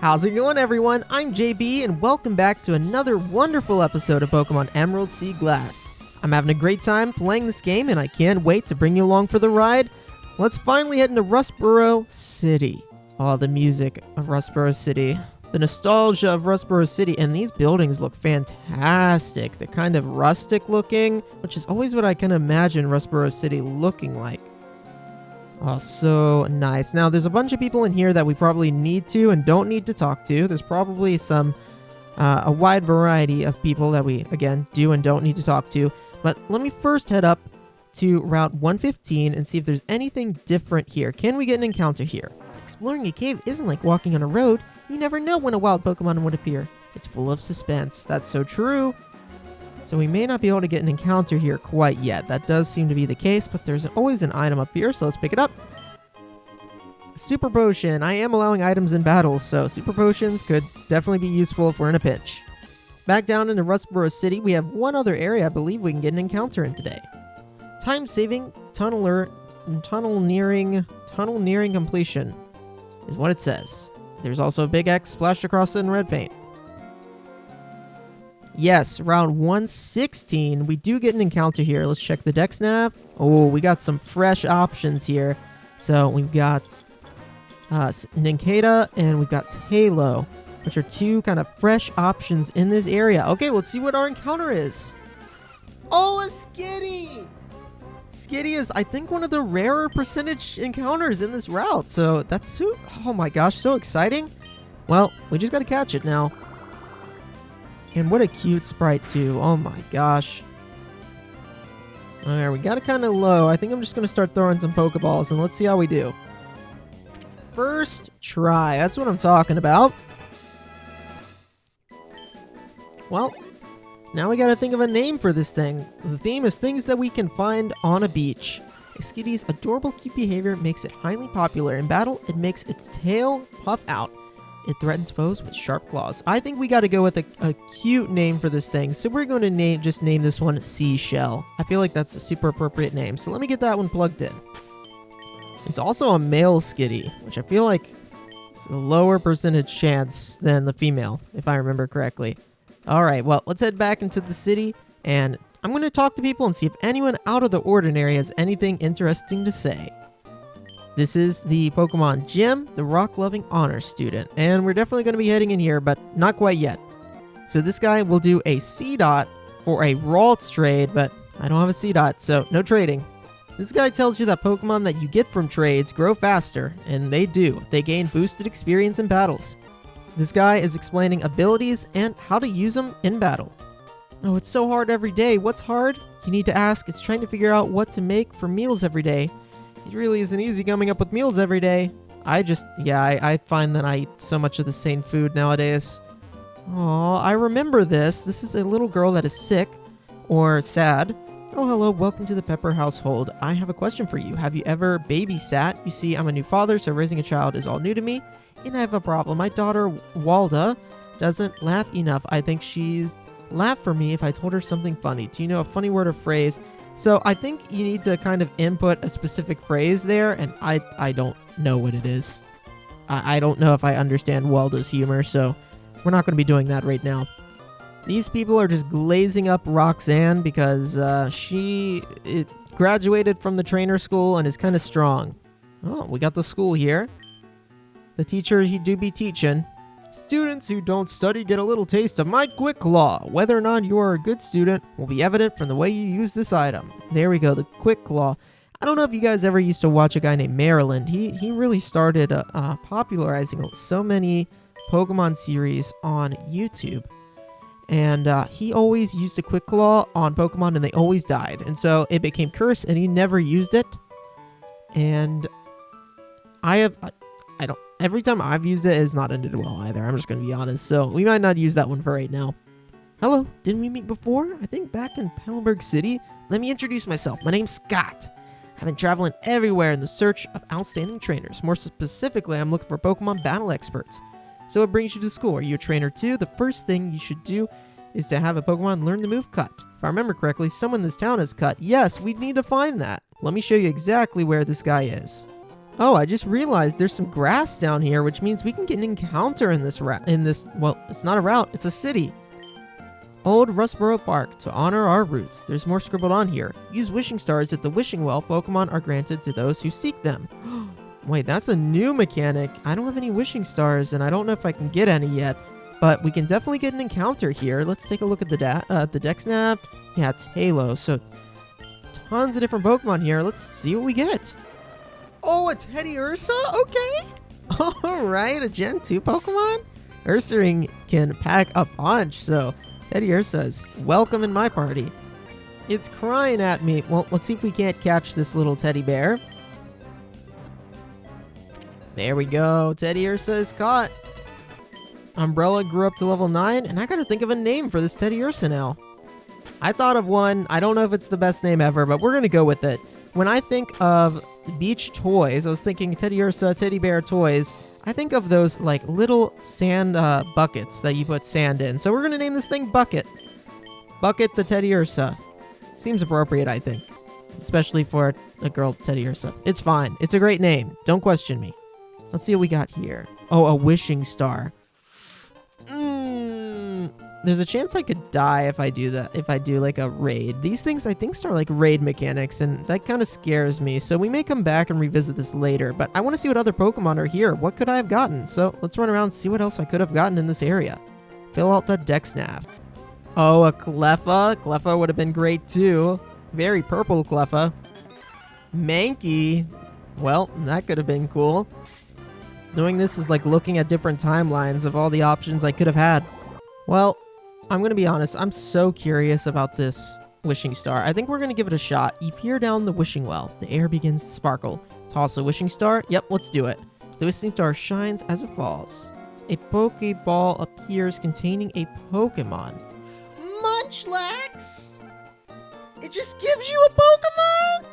How's it going, everyone? I'm JB, and welcome back to another wonderful episode of Pokémon Emerald Seaglass. I'm having a great time playing this game, and I can't wait to bring you along for the ride. Let's finally head into Rustboro City. Oh, the music of Rustboro City. The nostalgia of Rustboro City, and these buildings look fantastic. They're kind of rustic looking, which is always what I can imagine Rustboro City looking like. Oh, so nice. Now, there's a bunch of people in here that we probably need to and don't need to talk to. There's probably a wide variety of people that we, again, do and don't need to talk to. But let me first head up to Route 115 and see if there's anything different here. Can we get an encounter here? Exploring a cave isn't like walking on a road. You never know when a wild Pokemon would appear. It's full of suspense. That's so true. So we may not be able to get an encounter here quite yet. That does seem to be the case, but there's always an item up here, so let's pick it up. Super Potion. I am allowing items in battles, so Super Potions could definitely be useful if we're in a pinch. Back down into Rustboro City, we have one other area I believe we can get an encounter in today. Time-saving tunnel nearing completion is what it says. There's also a big X splashed across it in red paint. Yes, round 116, we do get an encounter here. Let's check the dex nav. Oh, we got some fresh options here. So we've got Nincada and we've got Halo, which are two kind of fresh options in this area. Okay, let's see what our encounter is. Oh, a Skitty! Skitty is, I think, one of the rarer percentage encounters in this route. So that's so, oh my gosh, so exciting. Well, we just got to catch it now. And what a cute sprite, too. Oh my gosh. Alright, we got it kind of low. I think I'm just going to start throwing some Pokeballs, and let's see how we do. First try. That's what I'm talking about. Well, now we got to think of a name for this thing. The theme is things that we can find on a beach. Skitty's adorable cute behavior makes it highly popular. In battle, it makes its tail puff out. It threatens foes with sharp claws. I think we got to go with a cute name for this thing. So we're going to just name this one Seashell. I feel like that's a super appropriate name. So let me get that one plugged in. It's also a male Skitty, which I feel like is a lower percentage chance than the female, if I remember correctly. All right, well, let's head back into the city, and I'm going to talk to people and see if anyone out of the ordinary has anything interesting to say. This is the Pokemon Gym, the rock-loving honor student, and we're definitely going to be heading in here, but not quite yet. So this guy will do a C-Dot for a Ralts trade, but I don't have a C-Dot, so no trading. This guy tells you that Pokemon that you get from trades grow faster, and they do. They gain boosted experience in battles. This guy is explaining abilities and how to use them in battle. Oh, it's so hard every day. What's hard? You need to ask. It's trying to figure out what to make for meals every day. It really isn't easy coming up with meals every day. I find that I eat so much of the same food nowadays. Aw, I remember this. This is a little girl that is sick or sad. Oh, hello, welcome to the Pepper household. I have a question for you. Have you ever babysat? You see, I'm a new father, so raising a child is all new to me. And I have a problem. My daughter, Walda, doesn't laugh enough. I think she's laugh for me if I told her something funny. Do you know a funny word or phrase? So I think you need to kind of input a specific phrase there, and I don't know what it is. I don't know if I understand Walda's humor, so we're not going to be doing that right now. These people are just glazing up Roxanne because she graduated from the trainer school and is kind of strong. Oh, we got the school here. The teacher, he do be teaching. Students who don't study get a little taste of my Quick Claw. Whether or not you are a good student will be evident from the way you use this item. There we go, the Quick Claw. I don't know if you guys ever used to watch a guy named Maryland. He really started popularizing so many Pokemon series on YouTube. And he always used a Quick Claw on Pokemon and they always died. And so it became cursed and he never used it. And every time I've used it, it's not ended well either. I'm just going to be honest. So we might not use that one for right now. Hello, didn't we meet before? I think back in Palmberg City. Let me introduce myself. My name's Scott. I've been traveling everywhere in the search of outstanding trainers. More specifically, I'm looking for Pokemon battle experts. So what brings you to school? Are you a trainer too? The first thing you should do is to have a Pokemon learn the move Cut. If I remember correctly, someone in this town has Cut. Yes, we need to find that. Let me show you exactly where this guy is. Oh, I just realized there's some grass down here, which means we can get an encounter in this well, it's not a route, it's a city. Old Rustboro Park, to honor our roots. There's more scribbled on here. Use wishing stars at the wishing well. Pokemon are granted to those who seek them. Wait, that's a new mechanic. I don't have any wishing stars, and I don't know if I can get any yet. But we can definitely get an encounter here. Let's take a look at the deck snap. Yeah, it's Halo, so tons of different Pokemon here. Let's see what we get. Oh, a Teddy Ursa? Okay. All right, a Gen 2 Pokemon? Ursaring can pack a punch, so Teddy Ursa is welcome in my party. It's crying at me. Well, let's see if we can't catch this little teddy bear. There we go. Teddy Ursa is caught. Umbrella grew up to level 9, and I gotta think of a name for this Teddy Ursa now. I thought of one. I don't know if it's the best name ever, but we're gonna go with it. When I think of beach toys, I was thinking Teddy Ursa, teddy bear toys. I think of those like little sand buckets that you put sand in. So we're gonna name this thing Bucket. Bucket the Teddy Ursa. Seems appropriate, I think. Especially for a girl Teddy Ursa. It's fine. It's a great name. Don't question me. Let's see what we got here. Oh, a wishing star. There's a chance I could die if I do that. If I do like a raid. These things I think start like raid mechanics, and that kind of scares me. So we may come back and revisit this later, but I want to see what other Pokemon are here. What could I have gotten? So let's run around and see what else I could have gotten in this area. Fill out the deck snap. Oh, a Cleffa. Cleffa would have been great too. Very purple Cleffa. Mankey. Well, that could have been cool. Doing this is like looking at different timelines of all the options I could have had. Well, I'm going to be honest. I'm so curious about this wishing star. I think we're going to give it a shot. You peer down the wishing well. The air begins to sparkle. Toss a wishing star. Yep, let's do it. The wishing star shines as it falls. A Pokeball appears containing a Pokemon. Munchlax! It just gives you a Pokemon?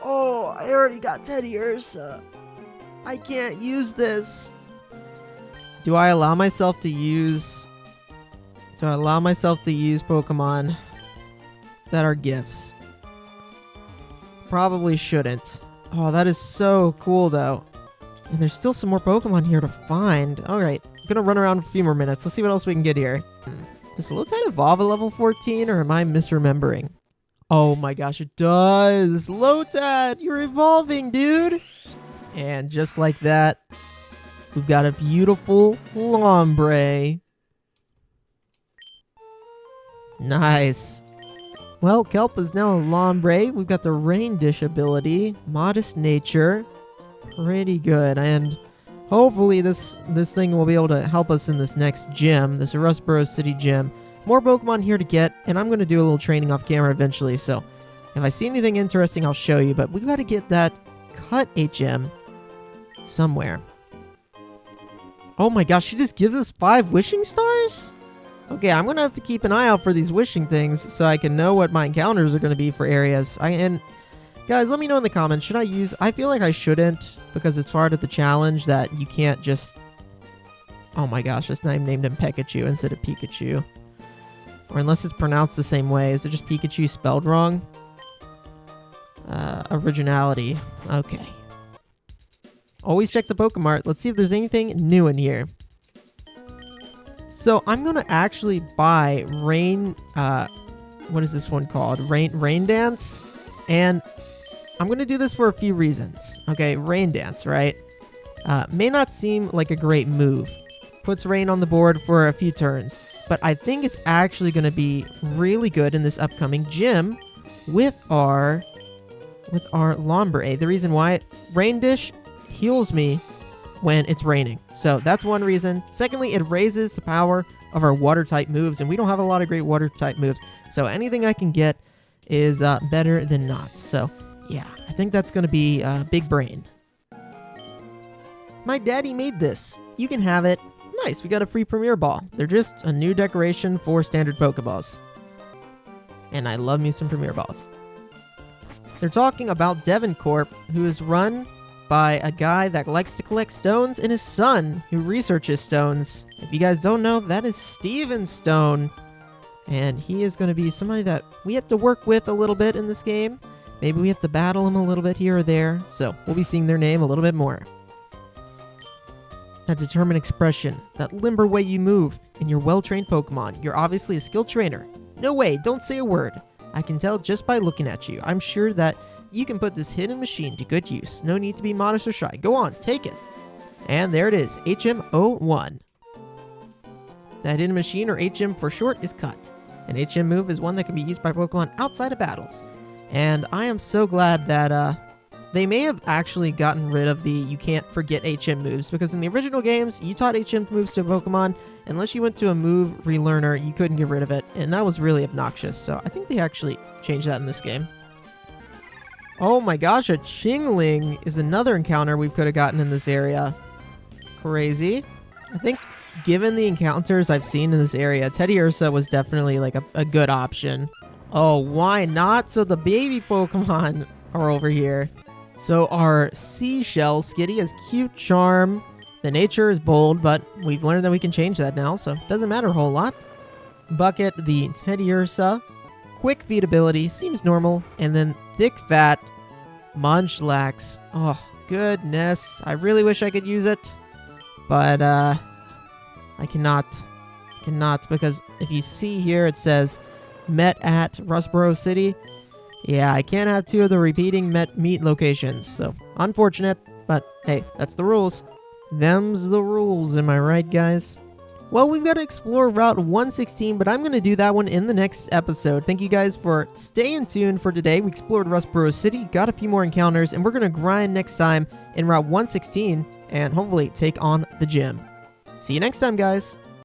Oh, I already got Teddy Ursa. I can't use this. Do I allow myself to use Pokemon that are gifts? Probably shouldn't. Oh, that is so cool though. And there's still some more Pokemon here to find. All right, I'm gonna run around for a few more minutes. Let's see what else we can get here. Does Lotad evolve at level 14, or am I misremembering? Oh my gosh, it does. Lotad, you're evolving, dude. And just like that, we've got a beautiful Lombre. Nice. Well, Kelp is now a Lombre. We've got the Rain Dish ability. Modest nature. Pretty good. And hopefully this thing will be able to help us in this next gym. This Rustboro City gym. More Pokemon here to get. And I'm going to do a little training off camera eventually. So if I see anything interesting, I'll show you. But we've got to get that Cut HM somewhere. Oh my gosh, she just gives us 5 wishing stars? Okay, I'm going to have to keep an eye out for these wishing things so I can know what my encounters are going to be for areas. And guys, let me know in the comments, should I use... I feel like I shouldn't, because it's part of the challenge that you can't just... Oh my gosh, this name named him Pikachu instead of Pikachu. Or unless it's pronounced the same way. Is it just Pikachu spelled wrong? Originality. Okay. Always check the Pokemart. Let's see if there's anything new in here. So I'm going to actually buy Rain... what is this one called? Rain Dance? And I'm going to do this for a few reasons. Okay, Rain Dance, right? May not seem like a great move. Puts rain on the board for a few turns. But I think it's actually going to be really good in this upcoming gym with our Lombre. The reason why Rain Dish heals me when it's raining. So that's one reason. Secondly, it raises the power of our water type moves, and we don't have a lot of great water type moves. So anything I can get is better than not. So yeah, I think that's going to be big brain. My daddy made this. You can have it. Nice, we got a free Premier Ball. They're just a new decoration for standard Pokeballs. And I love me some Premier Balls. They're talking about Devon Corp, who is run by a guy that likes to collect stones, and his son, who researches stones. If you guys don't know, that is Steven Stone. And he is going to be somebody that we have to work with a little bit in this game. Maybe we have to battle them a little bit here or there, so we'll be seeing their name a little bit more. That determined expression, that limber way you move, and your well-trained Pokemon. You're obviously a skilled trainer. No way, don't say a word. I can tell just by looking at you. I'm sure that you can put this hidden machine to good use. No need to be modest or shy. Go on, take it. And there it is, HM01. That hidden machine, or HM for short, is cut. An HM move is one that can be used by Pokemon outside of battles. And I am so glad that they may have actually gotten rid of the you can't forget HM moves, because in the original games, you taught HM moves to a Pokemon. Unless you went to a move relearner, you couldn't get rid of it, and that was really obnoxious. So I think they actually changed that in this game. Oh my gosh, a Chingling is another encounter we could have gotten in this area. Crazy. I think given the encounters I've seen in this area, Teddy Ursa was definitely like a good option. Oh, why not? So the baby Pokemon are over here. So our Seashell Skitty has cute charm. The nature is bold, but we've learned that we can change that now, so it doesn't matter a whole lot. Bucket, the Teddy Ursa. Quick feed ability, seems normal. And then thick fat Munchlax. Oh, goodness. I really wish I could use it, but I cannot. Because if you see here, it says met at Rustboro City. Yeah, I can't have two of the repeating meet locations, so unfortunate, but hey, that's the rules. Them's the rules, am I right, guys? Well, we've got to explore Route 116, but I'm going to do that one in the next episode. Thank you guys for staying tuned for today. We explored Rustboro City, got a few more encounters, and we're going to grind next time in Route 116 and hopefully take on the gym. See you next time, guys.